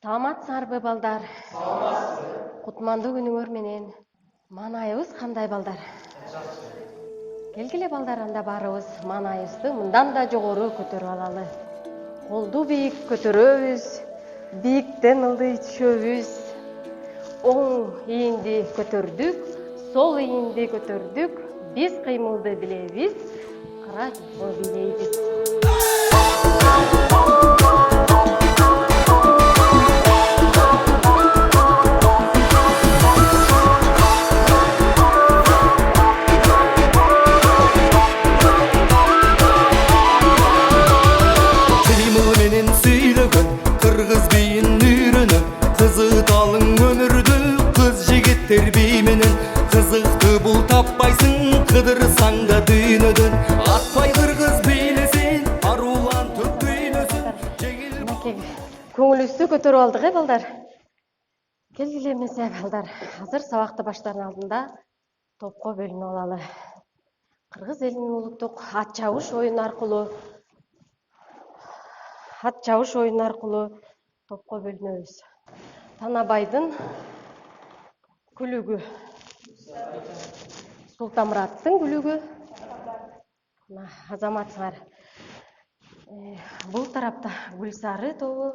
Саламатсыңарбы балдар? Кутмандуу күнүңөр менен. Маанайыбыз кандай балдар? Келгиле балдар, анда баарыбыз маанайыбызды мындан да жогору көтөрүп алалы. Колду бийик көтөрөбүз, бийиктен ылдый түшөбүз. Оң ийинди көтөрдүк, сол ийинди көтөрдүк. Биз кыймылды билебиз, кыра жолго бийлейбиз. Terbimenin kızıktı bul tappaysın kıdırsan da düğünödün atpaydır kız bilesin arulan tüp düğünösün Көңүлүбүздү көтөрүп алдык балдар. Келгиле эмесе балдар, азыр сабакты баштаардын алдында топко бөлүнүп алалы. Кыргыз элинин улуттук ат чабыш оюну аркылуу топко бөлүнөбүз. Танабайдын күлүгү, Султанмураттын күлүгү. Азаматсыңар. Бул тарапта Гүлсары тобу,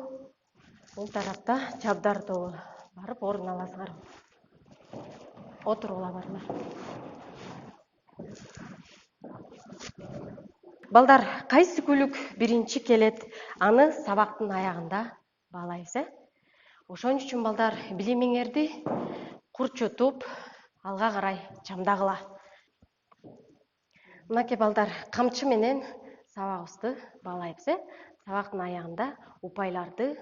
бул тарапта Чабдар тобу. Барып орун аласыңар. Отурула барлар. Балдар, кайсы күлүк биринчи келет, аны сабактын аягында баалайбыз, Ошон үчүн балдар, билимиңерди курчутуп, алга карай чамдагыла. Мынакей балдар, камчы менен сабагыбызды баалайбыз, Сабактын аягында упайларды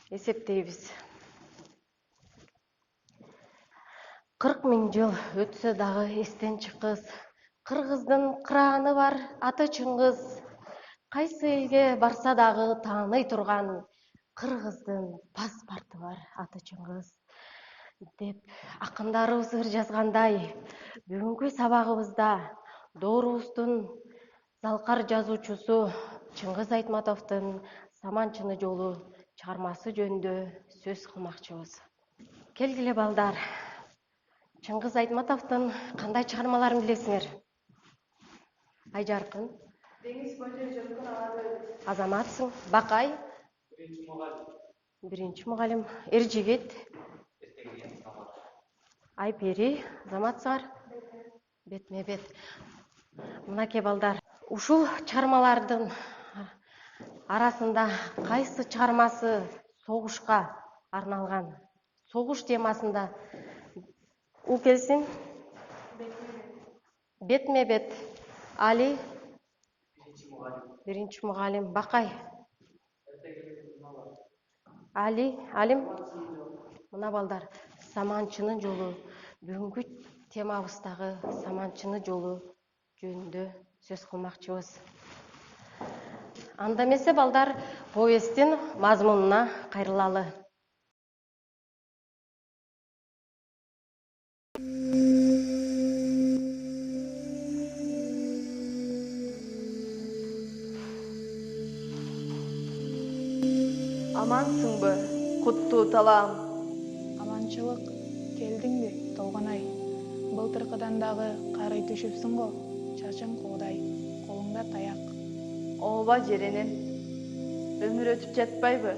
эсептейбиз. 40 000 жыл өтсө дагы эстен чыккыс. Кыргыздын кырааны бар аты Чыңгыз. Кайсы элге барса дагы тааный турган Кыргыздын паспорты бар аты Чыңгыз. Деп акындарыбыз ыр жазгандай, бүгүнкү сабагыбызда доорубуздун залкар жазуучусу Чыңгыз Айтматовдун Саманчыны жолу чыгармасы жөнүндө сөз кылмакчыбыз. Келгиле балдар, Чыңгыз Айтматовдун кандай чыгармаларын билесиңер? Айжаркын, Деңиз көчө жыркын алады. Азаматсың, Бакай, биринчи мугалим, Эржигит, Айпери, Азаматсыңар, бетме бет. Мынакей балдар, ушул чыгармалардын арасында кайсы чыгармасы согушка арналган? Согуш темасында у келсин? Бетме бет. Али, биринчи мугалим. Бакай, Али, Алим. Мына балдар, Саманчынын жолу. Бүгүнкү темабыздагы Саманчыны жолу жөнүндө сөз кылмакчыбыз. Анда эмесе балдар, повесттин мазмунуна кайрылалы. Амансыңбы, куттуу талаам? Аманчылык, келдиңби, толгонай? Былтыркыдан дагы карый түшүпсүң го, чачың куудай, колуңда таяк. Ооба жеренем, өмүр өтүп жатпайбы?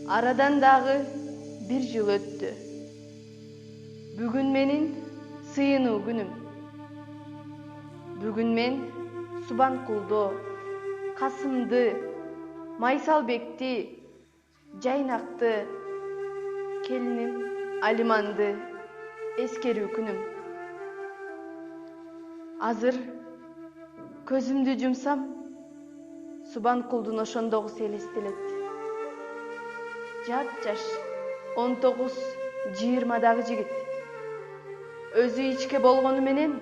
Арадан дагы 1 жыл өттү. Бүгүн менин сыйынуу күнүм. Бүгүн мен Субанкулду, Касымды, Майсалбекти, Жайнакты, келиним Алиманды эскерүү күнүм. Азыр көзүмдү жумсам, Субанкулдун ошондогу элестелет. Жап-жаш 19-20 жигит. Өзү ичке болгону менен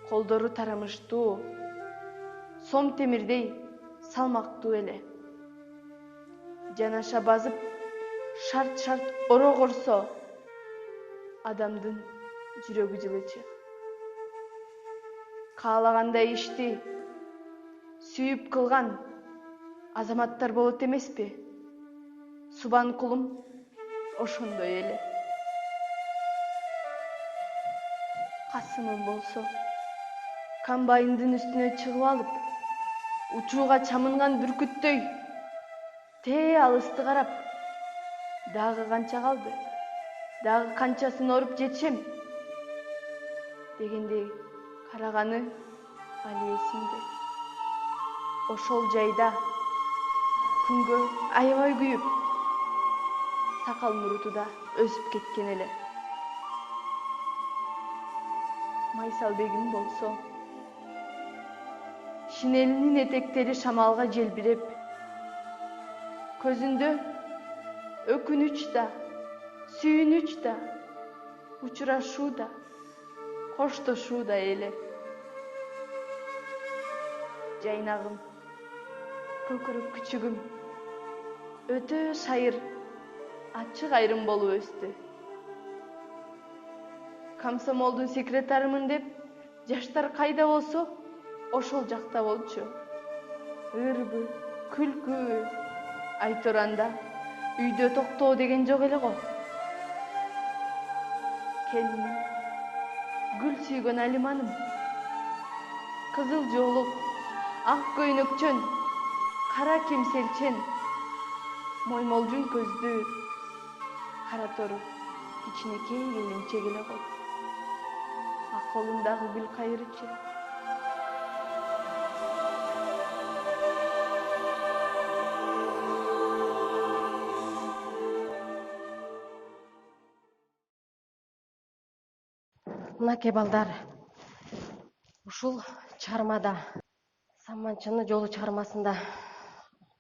колдору тарамыштуу, сом темирдей салмактуу эле. Жанаша базып, шарт-шарт оро корсо, адамдын жүрөгү жылычы. Каалагандай ишти сүйүп кылган азаматтар болот эмеспи? Субанкулум ошондой эле. Касымым болсо комбайндын үстүнө чыгып алып, учууга чамынган бүркүттөй тээ алысты карап, дагы канча калды, дагы канчасын оруп жетишем дегендей караганы али эсимде. Ошол жайда күнгө аябай күйүп, сакал муруту да өсүп кеткен эле. Майсалбегим болсо шинелинин этектери шамалга желбиреп, көзүндө өкүнүч да, сүйүнүч да, учурашуу да, коштошуу да эле. Жайнагым, көкүрөк күчүгүм өтө шайыр, ачык айрым болуп өстү. Комсомолдун секретарымын деп, жаштар кайда болсо, ошол жакта болчу. Ырбы, күлкү, айторанда үйдө токтоо деген жок эле го. Келиним, гүл сүйгөн Алиманым, кызыл жоолук, ак көйнөкчөн, кара кемселчен, моймолжун көздүү, кара тору, кичинекей келинчек эле го. А колундагы гүл кайрычы. Мынакей балдар, ушул чыгармада, Саманчыны жолу чыгармасында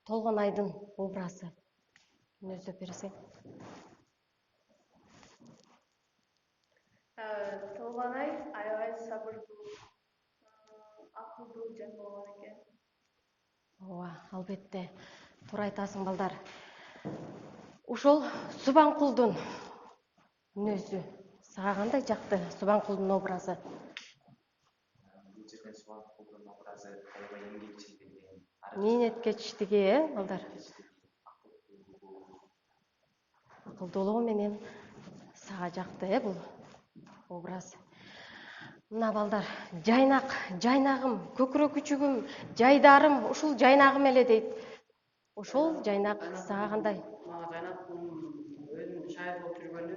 Толгонайдын образы өздөп берсең. Толгонай аябай сабырдуу, акылдуу жан болгон экен. Ооба, албетте, туура айтасың балдар. Ушул Субанкулдун мүнөзү сага кандай жакты? Субанкулдун образы. Бул жерден Субанкулдун образы аябай эмгекчилдиги, Мээнеткечтиги, балдар. Акылдуулугу менен сага жакты, бул образ. Мына балдар, жайнагым, көкүрөк күчүгүм, жайдарым, ушул жайнагым эле дейт. Ошол жайнак сага кандай? Мага жайнак өзүнүн шайыр болуп жүргөнү,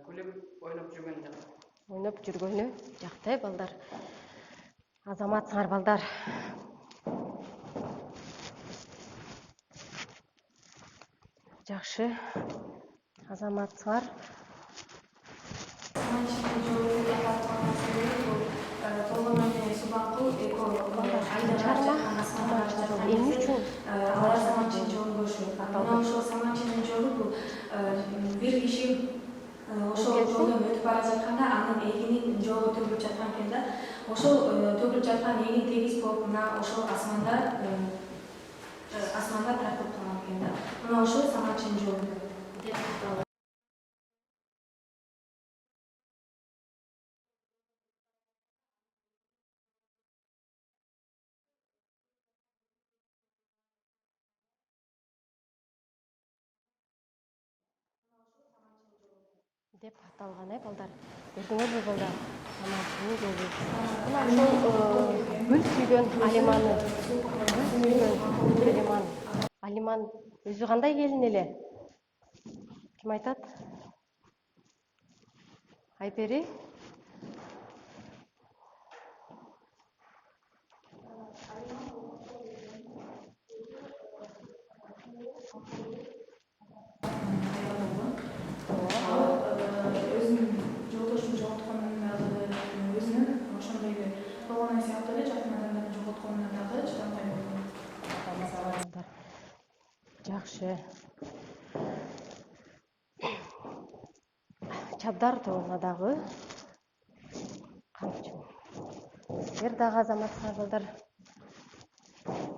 күлүп, ойноп жүргөнү жакты. Ойноп жүргөнү жакты, балдар. Азаматсыңар, балдар. Жакшы, азаматсыңар. Эмне үчүн Саманчынын жолун көрүшү. Мына ошол Саманчынын жолу бул бир киши ошол жолдон өтүп бара жатканда анын эгинин жолу төгүлүп жаткан экен да. Ошол төгүлүп жаткан эгин тегиз болуп мына ошол асманда тартып калган экен да. Мына ошол Саманчынын жолу. деп аталган, балдар. Көрдүңөрбү, балдар? Саманчынын жолу. Мына ошол гүл сүйгөн Алиманы. Алиман өзү кандай келин эле? Ким айтат? Айпери? Өзүнүн жолдошун жоготконун дагы өзүнүн ошондой Толгонай сыяктуу эле жакын адамдарын жоготконуна дагы чыдамтай болгон. Жакшы. Чабдар тобуна дагы камчы. Силер дагы азаматсыңар, балдар.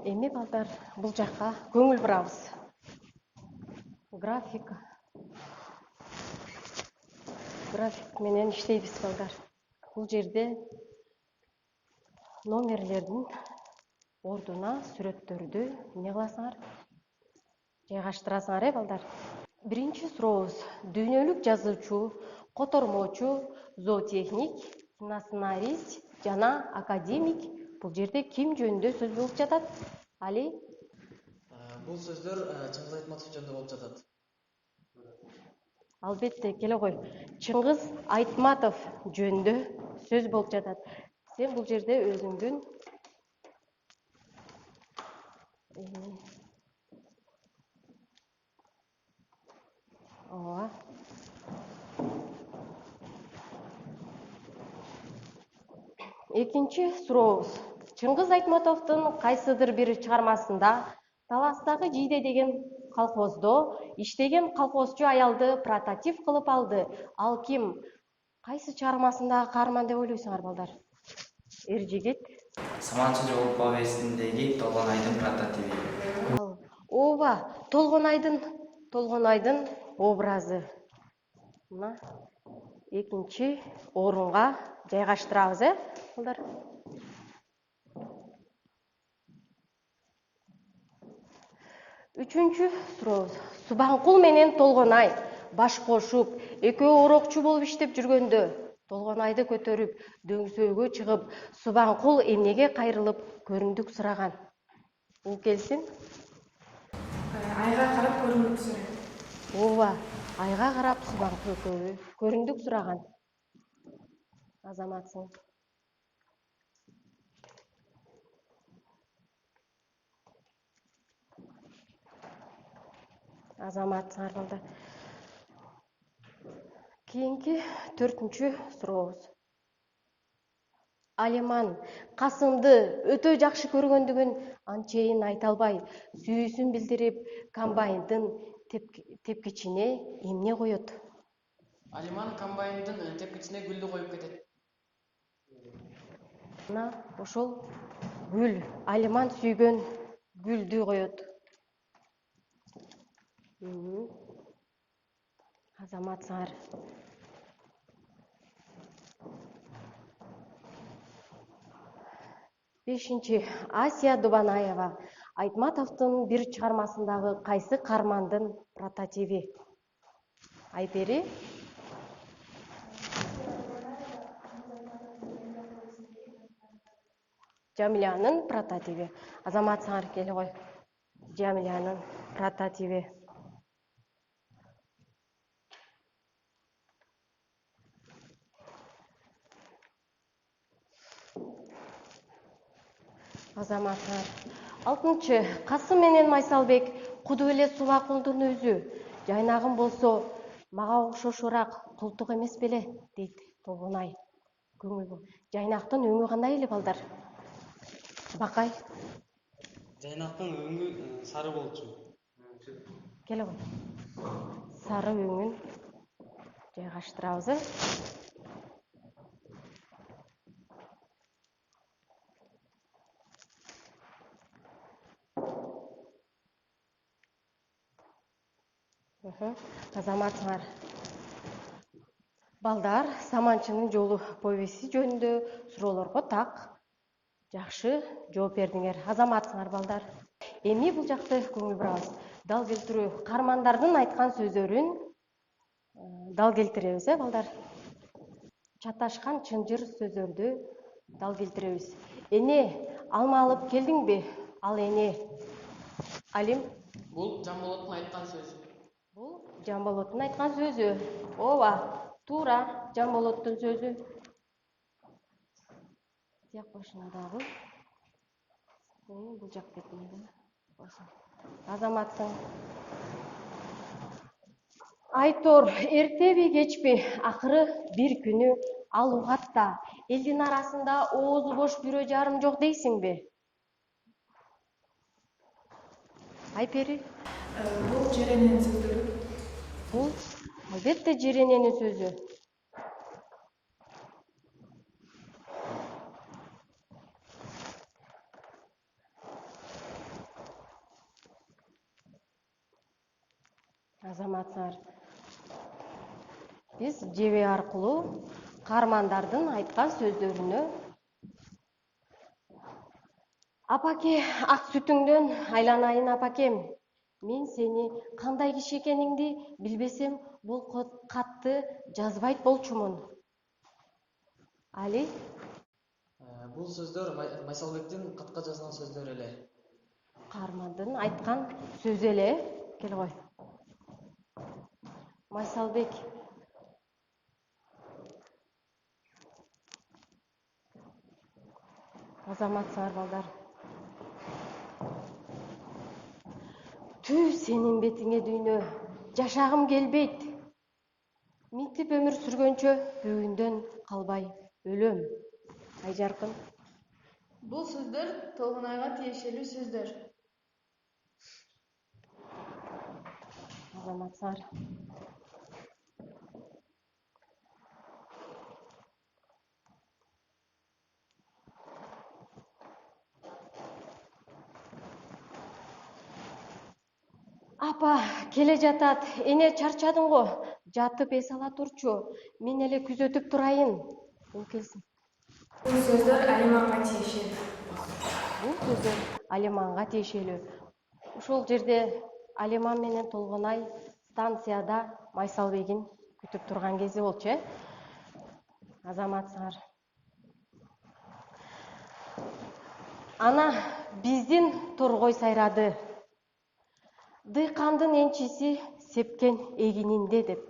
Эми, балдар, бул жакка көңүл бурабыз. График менен иштейбиз, балдар. Бул жерде номерлердин ордуна сүрөттөрдү эмне кыласыңар? Жайгаштырасыңар, балдар. Биринчи сурообуз. Дүйнөлүк жазуучу, котормочу, зоотехник, киносценарист жана академик бул жерде ким жөнүндө сөз болуп жатат? Али? Бул сөздөр Чыңгыз Айтматов жөнүндө болуп жатат. Албетте, келе кой. Чыңгыз Айтматов жөнүндө сөз болуп жатат. Сен бул жерде өзүңдүн ооба. Экинчи сурообуз. Чыңгыз Айтматовдун кайсыдыр бир чыгармасында Таластагы Жийде деген колхоздо иштеген колхозчу аялды прототип кылып алды. Ал ким? Кайсы чыгармасындагы каарман деп ойлойсуңар, балдар? Эр жигит. Саманчы жол повестиндеги Толгонайдын прототиби. Ооба, Толгонайдын образы. Мына экинчи орунга жайгаштырабыз, балдар. Үчүнчү сурообуз. Субанкул менен Толгонай баш кошуп, экөө орокчу болуп иштеп жүргөндө Толгонайды көтөрүп, дөңсөөгө чыгып, Субанкул эмнеге кайрылып көрүндүк сураган? Бул келсин. Айга карап көрүндүк сурайт. Ооба, айга карап Субанкул көрүндүк сураган. Азаматсың. Азаматсыңар, балдар. Кийинки 4-чү сурообуз. Алиман Касымды өтө жакшы көргөндүгүн анчейин айта албай, сүйүүсүн билдирип, комбайндын тепкичине эмне коет? Алиман комбайндын тепкичине гүлдү коюп кетет. Мына ошол гүл, Алиман сүйгөн гүлдү коет. Азаматсыңар. Бешинчи. Асия Дубанаева Айтматовдун бир чыгармасындагы кайсы каармандын прототиби? Айпери? Жамилянын прототиби. Азаматсыңар, келе кой. Жамилянын прототиби. Азаматыңар. 6-чы. Касым менен Майсалбек куду эле Субанкулдун өзү. Жайнагым болсо, мага окшошураак култук эмес беле, дейт Толгонай. Көңүл. Жайнактын өңү кандай эле, балдар? Бакай. Жайнактын өңү сары болчу. Келе кой. Сары өңүн жайгаштырабыз. Азаматыңар. Балдар, Саманчынын жолу повести жөнүндө суроолорго так, жакшы жооп бердиңер. Азаматсыңар, балдар. Эми бул жакты көңүл бурабыз. Дал келтирүү каармандардын айткан сөздөрүн дал келтиребиз, балдар. Чаташкан чынжыр сөздөрдү дал келтиребиз. Эне, алма алып келдиңби? Ал эне. Алим? Бул Жамболоттун айткан сөзү. Бул Жамболоттун айткан сөзү. Ооба, туура, Жамболоттун сөзү. Тияк башына дагы. Бул жак кетмейди. Азаматтың. Айтор, эртеби кечпи, акыры бир күнү ал угат да элдин арасында оозу бош бирөө жарым жок дейсиңби? Айпери? Бул Жерененин сөздөрү. Бул албетте Жерененин сөзү. Азаматсыңар. Биз жебе аркылуу каармандардын айткан сөздөрүнө Апаке, ак сүтүңдөн айланайын апакем. Мен сени кандай киши экениңди билбесем, бул катты жазбайт болчумун. Али, Бул сөздөр Майсалбектин катка жазган сөздөр эле. Кармандын айткан сөзү эле. Кел кой. Майсалбек. Азаматсыңар балдар. Түү сенин бетиңе дүйнө, жашагым келбейт. Митип өмүр сүргөнчө бүгүндөн калбай өлөм. Айжаркын. Бул сөздөр Толгонайга тиешелүү сөздөр. Азаматсыңар. Апа, келе жатат. Эне чарчадың го. Жатып эс ала турчу. Мен эле күзөтүп турайын. Бул келсин. Бул сөздөр Алиманга тиешелүү. Бул сөздөр Алиманга тиешелүү. Ушул жерде Алиман менен Толгонай станцияда Майсалбегин күтүп турган кези болчу, э? Азаматсыңар. Ана биздин торгой сайрады. Дыйкандын энчиси сепкен эгининде деп.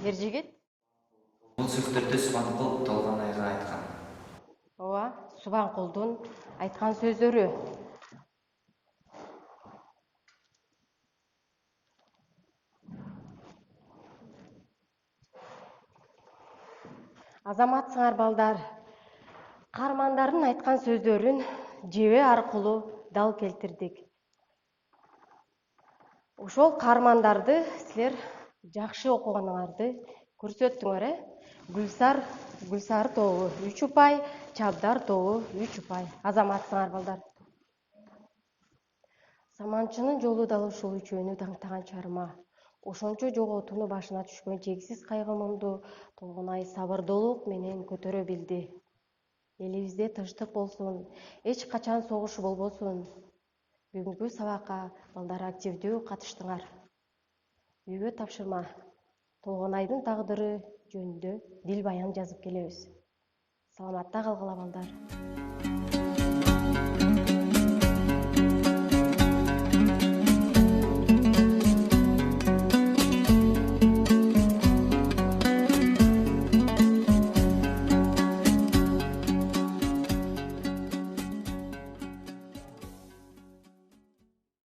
Ержигит? Бул сөздөрдү Субанкул Толгонайга айткан. Ооба, Субанкулдун айткан сөздөрү. Азаматсыңар балдар. Кармандардын айткан сөздөрүн жебе аркылуу дал келтирдик. Ошол кармандарды силер жакшы окуганыңарды көрсөттүңөр, э? Гүлсары тобу 3 упай, Чабдар тобу 3 упай. Азаматсыңар балдар. Саманчынын жолу дал ушул үчөөнү таңтаган чарма. Ошончо жоготууну башына түшкөн чексиз кайгымынду Толгонай сабырдуулук менен көтөрө билди. Элибизде тынчтык болсун, эч качан согуш болбосун. Бүгүнкү сабакка балдар активдүү катыштыңар. Үйгө тапшырма. Толгонайдын тагдыры жөнүндө дил баян жазып келебиз. Саламатта калгыла балдар.